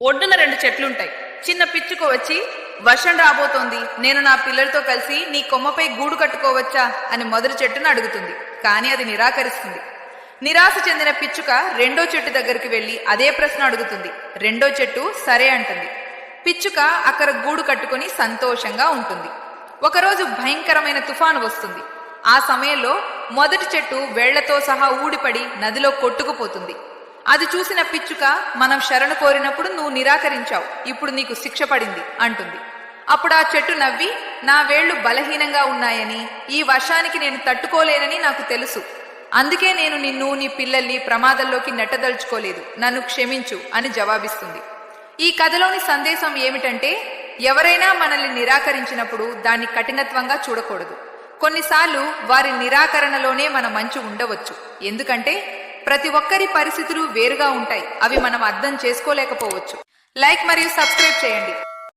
ఒడ్డున 2 చెట్లుంటాయి. చిన్న పిచ్చుక వచ్చి, వర్షం రాబోతోంది, నేను నా పిల్లలతో కలిసి నీ కొమ్మపై గూడు కట్టుకోవచ్చా అని మొదటి చెట్టును అడుగుతుంది. కాని అది నిరాకరిస్తుంది. నిరాశ చెందిన పిచ్చుక రెండో చెట్టు దగ్గరికి వెళ్లి అదే ప్రశ్న అడుగుతుంది. రెండో చెట్టు సరే అంటుంది. పిచ్చుక అక్కడ గూడు కట్టుకుని సంతోషంగా ఉంటుంది. ఒకరోజు భయంకరమైన తుఫాను వస్తుంది. ఆ సమయంలో మొదటి చెట్టు వేళ్లతో సహా ఊడిపడి నదిలో కొట్టుకుపోతుంది. అది చూసిన పిచ్చుక, మనం శరణు కోరినప్పుడు నువ్వు నిరాకరించావు, ఇప్పుడు నీకు శిక్ష పడింది అంటుంది. అప్పుడు ఆ చెట్టు నవ్వి, నా వేళ్లు బలహీనంగా ఉన్నాయని, ఈ వర్షానికి నేను తట్టుకోలేనని నాకు తెలుసు. అందుకే నేను నిన్ను, నీ పిల్లల్ని ప్రమాదంలోకి నెట్టదలుచుకోలేదు. నన్ను క్షమించు అని జవాబిస్తుంది. ఈ కథలోని సందేశం ఏమిటంటే, ఎవరైనా మనల్ని నిరాకరించినప్పుడు దాన్ని కఠినత్వంగా చూడకూడదు. కొన్నిసార్లు వారి నిరాకరణలోనే మన మంచి ఉండవచ్చు. ఎందుకంటే ప్రతి ఒక్కరి పరిస్థితులు వేరుగా ఉంటాయి. అవి మనం అర్థం చేసుకోలేకపోవచ్చు. లైక్ మరియు సబ్స్క్రైబ్ చేయండి.